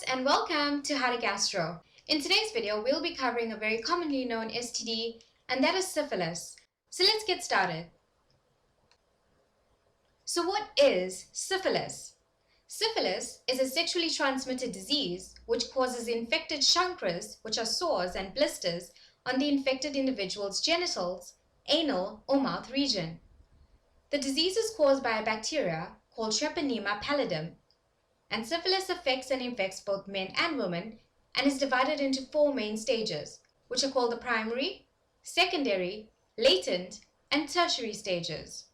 and welcome to How to Gastro. In today's video, we'll be covering a very commonly known STD, and that is syphilis. So let's get started. So what is syphilis? Syphilis is a sexually transmitted disease which causes infected chancres, which are sores and blisters, on the infected individual's genitals, anal, or mouth region. The disease is caused by a bacteria called Treponema pallidum, and syphilis affects and infects both men and women and is divided into four main stages, which are called the primary, secondary, latent, and tertiary stages.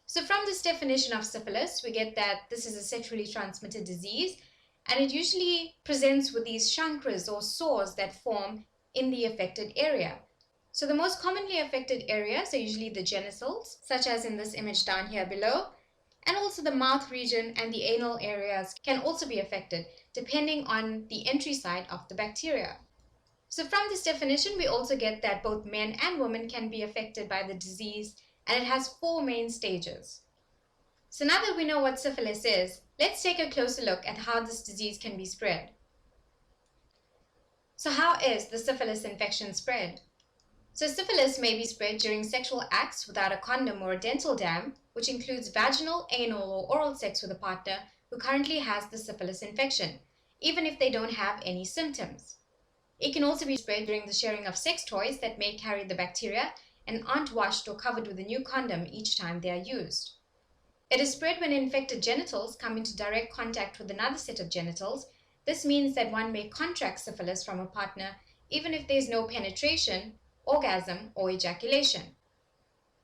So from this definition of syphilis, we get that this is a sexually transmitted disease, and it usually presents with these chancres or sores that form in the affected area. So the most commonly affected areas are usually the genitals, such as in this image down here below, and also the mouth region and the anal areas can also be affected depending on the entry site of the bacteria. So from this definition, we also get that both men and women can be affected by the disease, and it has four main stages. So now that we know what syphilis is, let's take a closer look at how this disease can be spread. So how is the syphilis infection spread? So syphilis may be spread during sexual acts without a condom or a dental dam, which includes vaginal, anal, or oral sex with a partner who currently has the syphilis infection, even if they don't have any symptoms. It can also be spread during the sharing of sex toys that may carry the bacteria and aren't washed or covered with a new condom each time they are used. It is spread when infected genitals come into direct contact with another set of genitals. This means that one may contract syphilis from a partner even if there is no penetration, orgasm, or ejaculation.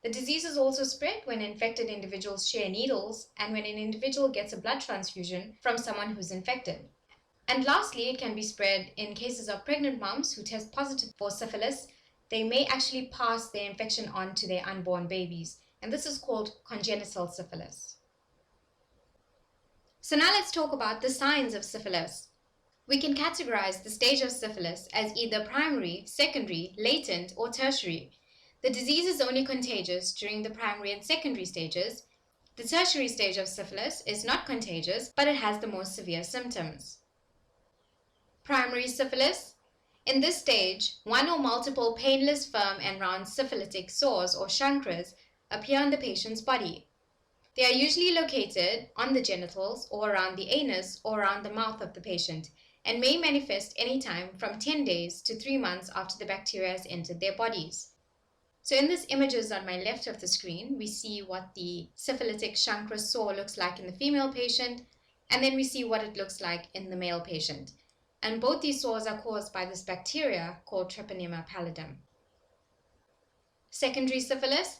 The disease is also spread when infected individuals share needles and when an individual gets a blood transfusion from someone who's infected. And lastly, it can be spread in cases of pregnant moms who test positive for syphilis. They may actually pass their infection on to their unborn babies, and this is called congenital syphilis. So now let's talk about the signs of syphilis. We can categorize the stage of syphilis as either primary, secondary, latent, or tertiary. The disease is only contagious during the primary and secondary stages. The tertiary stage of syphilis is not contagious, but it has the most severe symptoms. Primary syphilis. In this stage, one or multiple painless, firm, and round syphilitic sores or chancres appear on the patient's body. They are usually located on the genitals or around the anus or around the mouth of the patient, and may manifest anytime from 10 days to 3 months after the bacteria has entered their bodies. So in this images on my left of the screen, we see what the syphilitic chancre sore looks like in the female patient, and then we see what it looks like in the male patient. And both these sores are caused by this bacteria called Treponema pallidum. Secondary syphilis.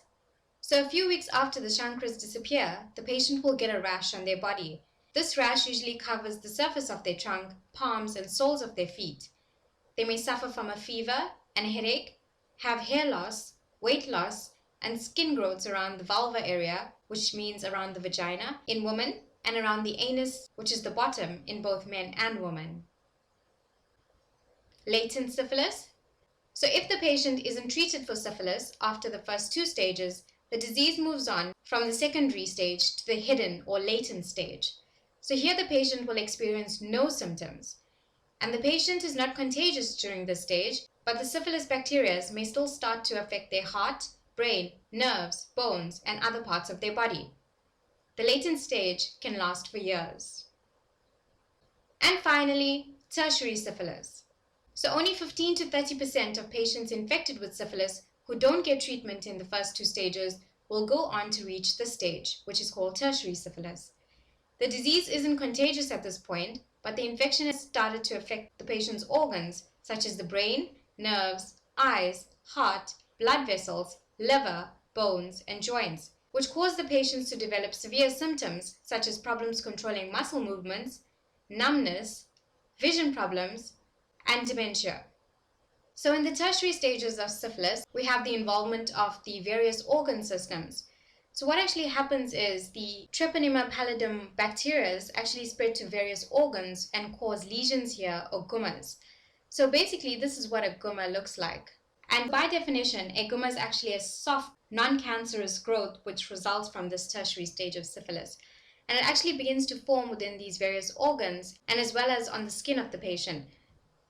So a few weeks after the chancres disappear, the patient will get a rash on their body. This rash usually covers the surface of their trunk, palms, and soles of their feet. They may suffer from a fever and a headache, have hair loss, weight loss, and skin growths around the vulva area, which means around the vagina, in women, and around the anus, which is the bottom, in both men and women. Latent syphilis. So if the patient isn't treated for syphilis after the first two stages, the disease moves on from the secondary stage to the hidden or latent stage. So here the patient will experience no symptoms, and the patient is not contagious during this stage, but the syphilis bacteria may still start to affect their heart, brain, nerves, bones, and other parts of their body. The latent stage can last for years. And finally, tertiary syphilis. So only 15 to 30% of patients infected with syphilis who don't get treatment in the first two stages will go on to reach this stage, which is called tertiary syphilis. The disease isn't contagious at this point, but the infection has started to affect the patient's organs, such as the brain, nerves, eyes, heart, blood vessels, liver, bones, and joints, which cause the patients to develop severe symptoms such as problems controlling muscle movements, numbness, vision problems, and dementia. So in the tertiary stages of syphilis, we have the involvement of the various organ systems. So what actually happens is the Treponema pallidum bacteria actually spread to various organs and cause lesions here or gummas. So basically this is what a gumma looks like. And by definition, a gumma is actually a soft, non-cancerous growth which results from this tertiary stage of syphilis. and it actually begins to form within these various organs and as well as on the skin of the patient.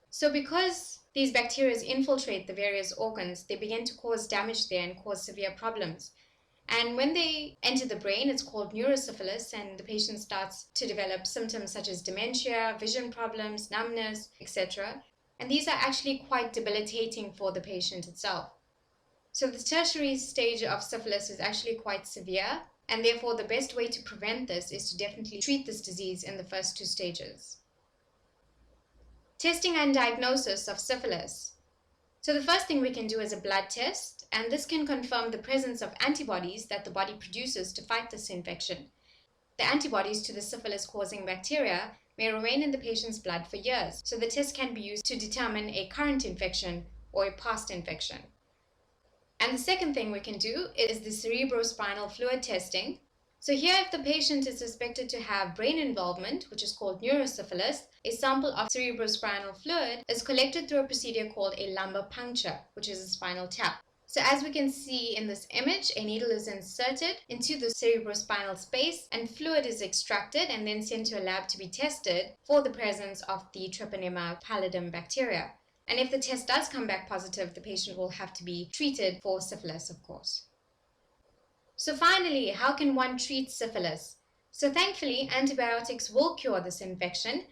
So because these bacteria infiltrate the various organs, they begin to cause damage there and cause severe problems. And when they enter the brain, it's called neurosyphilis, and the patient starts to develop symptoms such as dementia, vision problems, numbness, etc. And these are actually quite debilitating for the patient itself. So the tertiary stage of syphilis is actually quite severe, and therefore the best way to prevent this is to definitely treat this disease in the first two stages. Testing and diagnosis of syphilis. So the first thing we can do is a blood test, and this can confirm the presence of antibodies that the body produces to fight this infection. The antibodies to the syphilis-causing bacteria may remain in the patient's blood for years, so the test can be used to determine a current infection or a past infection. And the second thing we can do is the cerebrospinal fluid testing. So here, if the patient is suspected to have brain involvement, which is called neurosyphilis, a sample of cerebrospinal fluid is collected through a procedure called a lumbar puncture, which is a spinal tap. So as we can see in this image, a needle is inserted into the cerebrospinal space and fluid is extracted and then sent to a lab to be tested for the presence of the Treponema pallidum bacteria. And if the test does come back positive, the patient will have to be treated for syphilis, of course. So finally, how can one treat syphilis? So thankfully, antibiotics will cure this infection.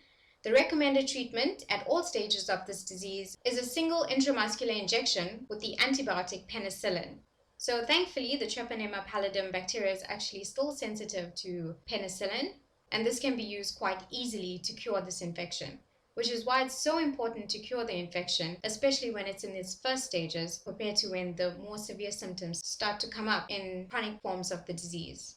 The recommended treatment at all stages of this disease is a single intramuscular injection with the antibiotic penicillin. So thankfully, the Treponema pallidum bacteria is actually still sensitive to penicillin, and this can be used quite easily to cure this infection, which is why it's so important to cure the infection, especially when it's in its first stages, compared to when the more severe symptoms start to come up in chronic forms of the disease.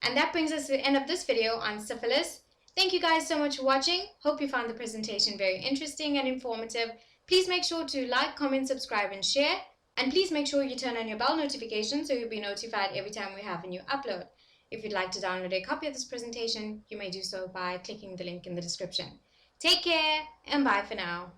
And that brings us to the end of this video on syphilis. Thank you guys so much for watching. Hope you found the presentation very interesting and informative. Please make sure to like, comment, subscribe, and share. And please make sure you turn on your bell notification so you'll be notified every time we have a new upload. If you'd like to download a copy of this presentation, you may do so by clicking the link in the description. Take care and bye for now.